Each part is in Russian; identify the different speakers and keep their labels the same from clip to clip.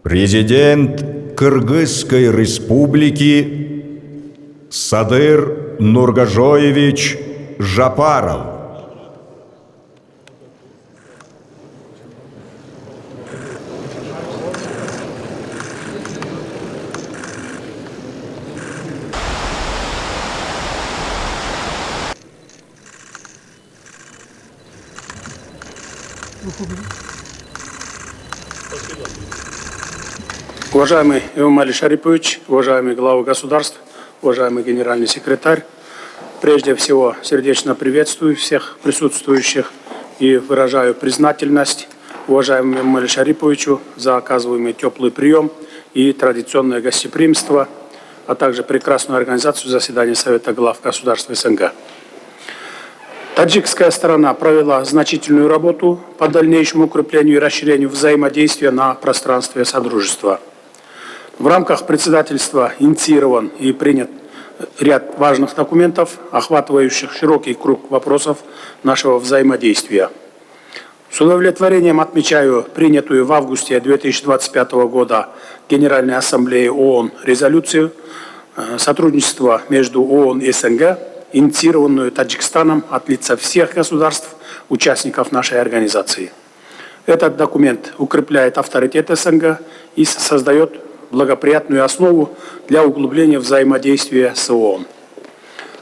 Speaker 1: Президент Кыргызской Республики Садыр Нургажоевич Жапаров.
Speaker 2: Уважаемый Эмомали Шарипович, уважаемые главы государств, уважаемый генеральный секретарь, прежде всего сердечно приветствую всех присутствующих и выражаю признательность уважаемому Эмомали Шариповичу за оказываемый теплый прием и традиционное гостеприимство, а также прекрасную организацию заседания Совета глав государств СНГ. Таджикская сторона провела значительную работу по дальнейшему укреплению и расширению взаимодействия на пространстве Содружества. В рамках председательства инициирован и принят ряд важных документов, охватывающих широкий круг вопросов нашего взаимодействия. С удовлетворением отмечаю принятую в августе 2025 года Генеральной Ассамблеей ООН резолюцию сотрудничества между ООН и СНГ, инициированную Таджикстаном от лица всех государств, участников нашей организации. Этот документ укрепляет авторитет СНГ и создает благоприятную основу для углубления взаимодействия с ООН.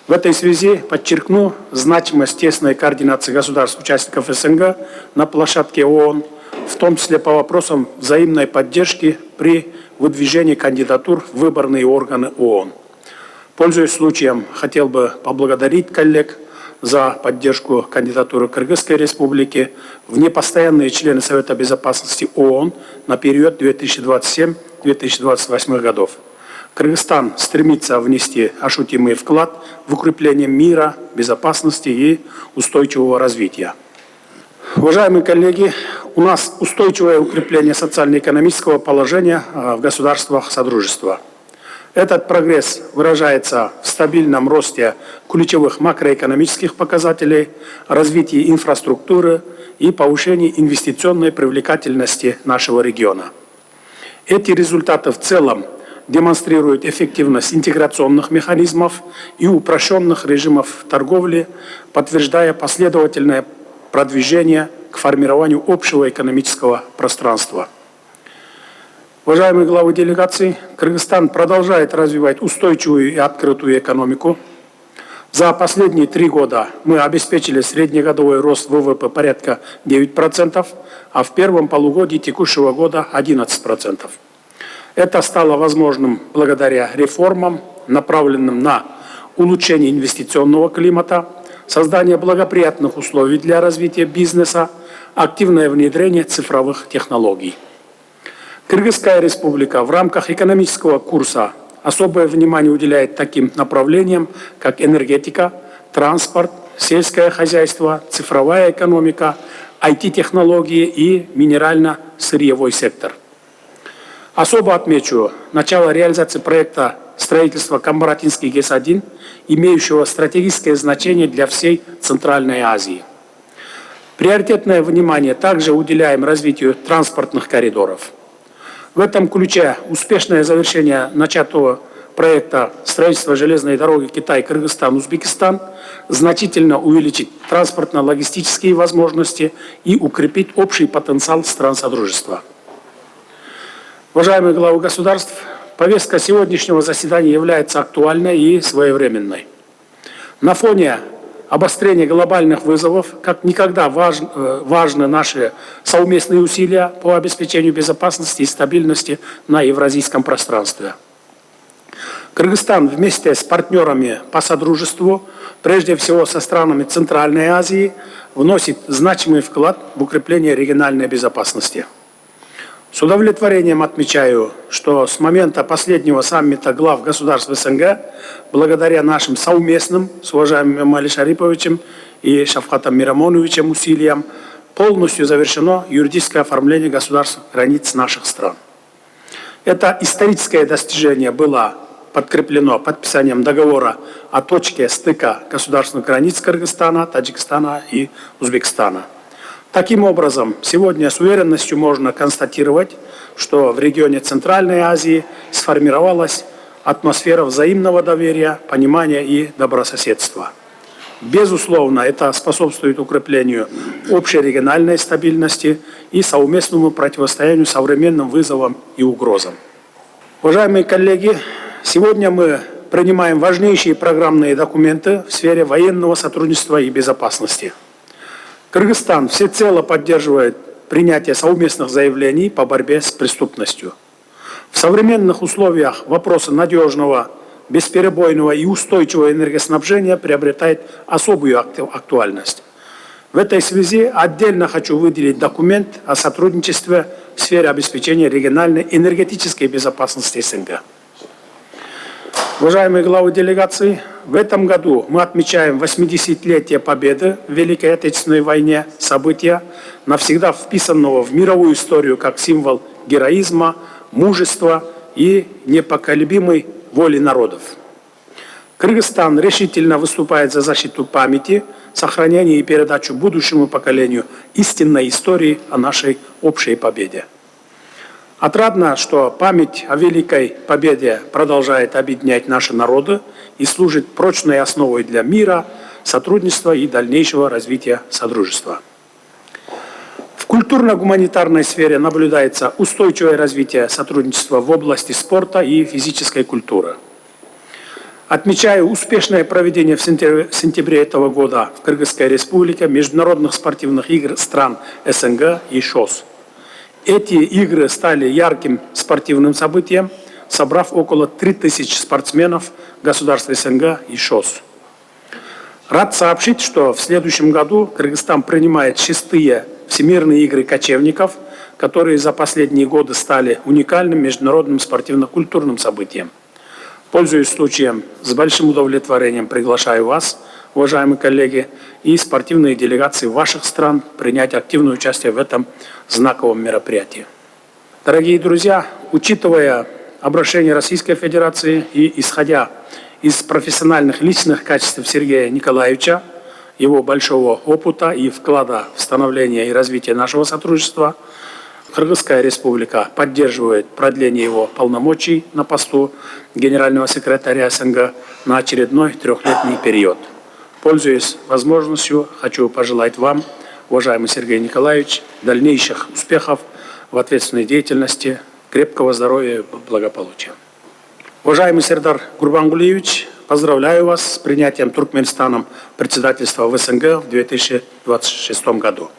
Speaker 2: В этой связи подчеркну значимость тесной координации государств-участников СНГ на площадке ООН, в том числе по вопросам взаимной поддержки при выдвижении кандидатур в выборные органы ООН. Пользуясь случаем, хотел бы поблагодарить коллег за поддержку кандидатуры Кыргызской Республики в непостоянные члены Совета Безопасности ООН на период 2027-2028 годов. Кыргызстан стремится внести ощутимый вклад в укрепление мира, безопасности и устойчивого развития. Уважаемые коллеги, у нас устойчивое укрепление социально-экономического положения в государствах Содружества. Этот прогресс выражается в стабильном росте ключевых макроэкономических показателей, развитии инфраструктуры и повышении инвестиционной привлекательности нашего региона. Эти результаты в целом демонстрируют эффективность интеграционных механизмов и упрощенных режимов торговли, подтверждая последовательное продвижение к формированию общего экономического пространства. Уважаемые главы делегаций, Кыргызстан продолжает развивать устойчивую и открытую экономику. За последние 3 года мы обеспечили среднегодовой рост ВВП порядка 9%, а в первом полугодии текущего года 11%. Это стало возможным благодаря реформам, направленным на улучшение инвестиционного климата, создание благоприятных условий для развития бизнеса, активное внедрение цифровых технологий. Кыргызская республика в рамках экономического курса особое внимание уделяет таким направлениям, как энергетика, транспорт, сельское хозяйство, цифровая экономика, IT-технологии и минерально-сырьевой сектор. Особо отмечу начало реализации проекта строительства Камбаратинский ГЭС-1, имеющего стратегическое значение для всей Центральной Азии. Приоритетное внимание также уделяем развитию транспортных коридоров. В этом ключе успешное завершение начатого проекта строительства железной дороги Китай-Кыргызстан-Узбекистан значительно увеличит транспортно-логистические возможности и укрепит общий потенциал стран Содружества. Уважаемые главы государств, повестка сегодняшнего заседания является актуальной и своевременной. На фоне обострения глобальных вызовов как никогда важны наши совместные усилия по обеспечению безопасности и стабильности на евразийском пространстве. Кыргызстан вместе с партнерами по Содружеству, прежде всего со странами Центральной Азии, вносит значимый вклад в укрепление региональной безопасности. С удовлетворением отмечаю, что с момента последнего саммита глав государств СНГ, благодаря нашим совместным с уважаемым Эмомали Шариповичем и Шавкатом Мирамоновичем усилиям, полностью завершено юридическое оформление государственных границ наших стран. Это историческое достижение было подкреплено подписанием договора о точке стыка государственных границ Кыргызстана, Таджикистана и Узбекистана. Таким образом, сегодня с уверенностью можно констатировать, что в регионе Центральной Азии сформировалась атмосфера взаимного доверия, понимания и добрососедства. Безусловно, это способствует укреплению общей региональной стабильности и совместному противостоянию современным вызовам и угрозам. Уважаемые коллеги, сегодня мы принимаем важнейшие программные документы в сфере военного сотрудничества и безопасности. Кыргызстан всецело поддерживает принятие совместных заявлений по борьбе с преступностью. В современных условиях вопросы надежного, бесперебойного и устойчивого энергоснабжения приобретает особую актуальность. В этой связи отдельно хочу выделить документ о сотрудничестве в сфере обеспечения региональной энергетической безопасности СНГ. Уважаемые главы делегации, в этом году мы отмечаем 80-летие победы в Великой Отечественной войне, события, навсегда вписанного в мировую историю как символ героизма, мужества и непоколебимой воли народов. Кыргызстан решительно выступает за защиту памяти, сохранение и передачу будущему поколению истинной истории о нашей общей победе. Отрадно, что память о Великой Победе продолжает объединять наши народы и служит прочной основой для мира, сотрудничества и дальнейшего развития Содружества. В культурно-гуманитарной сфере наблюдается устойчивое развитие сотрудничества в области спорта и физической культуры. Отмечаю успешное проведение в сентябре этого года в Кыргызской Республике международных спортивных игр стран СНГ и ШОС. Эти игры стали ярким спортивным событием, собрав около 3000 спортсменов государств СНГ и ШОС. Рад сообщить, что в следующем году Кыргызстан принимает 6-е Всемирные игры кочевников, которые за последние годы стали уникальным международным спортивно-культурным событием. Пользуясь случаем, с большим удовлетворением приглашаю вас, уважаемые коллеги, и спортивные делегации ваших стран принять активное участие в этом знаковом мероприятии. Дорогие друзья, учитывая обращение Российской Федерации и исходя из профессиональных личных качеств Сергея Николаевича, его большого опыта и вклада в становление и развитие нашего сотрудничества, Кыргызская Республика поддерживает продление его полномочий на посту генерального секретаря СНГ на очередной 3-летний период. Пользуясь возможностью, хочу пожелать вам, уважаемый Сергей Николаевич, дальнейших успехов в ответственной деятельности, крепкого здоровья и благополучия. Уважаемый Сердар Гурбангулиевич, поздравляю вас с принятием Туркменистаном председательства в СНГ в 2026 году.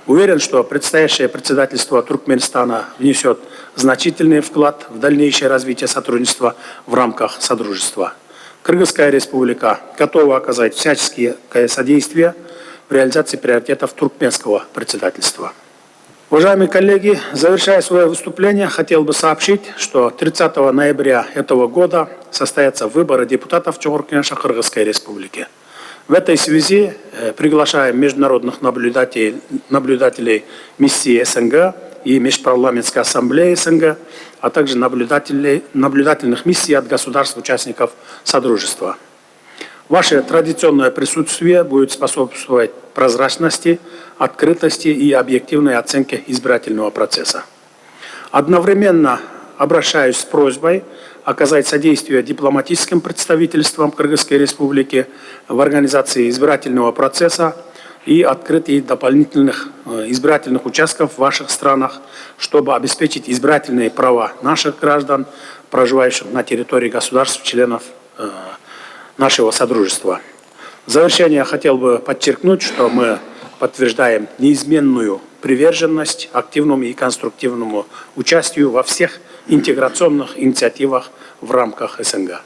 Speaker 2: Уверен, что предстоящее председательство Туркменистана внесет значительный вклад в дальнейшее развитие сотрудничества в рамках Содружества. Кыргызская Республика готова оказать всяческое содействие в реализации приоритетов туркменского председательства. Уважаемые коллеги, завершая свое выступление, хотел бы сообщить, что 30 ноября этого года состоятся выборы депутатов Чогор-Кенеша Кыргызской Республики. В этой связи приглашаем международных наблюдателей миссии СНГ и Межпарламентской ассамблеи СНГ, а также наблюдательных миссий от государств-участников Содружества. Ваше традиционное присутствие будет способствовать прозрачности, открытости и объективной оценке избирательного процесса. Одновременно обращаюсь с просьбой оказать содействие дипломатическим представительствам Кыргызской Республики в организации избирательного процесса и открытии дополнительных избирательных участков в ваших странах, чтобы обеспечить избирательные права наших граждан, проживающих на территории государств-членов нашего Содружества. В завершение я хотел бы подчеркнуть, что мы подтверждаем неизменную приверженность активному и конструктивному участию во всех интеграционных инициативах в рамках СНГ.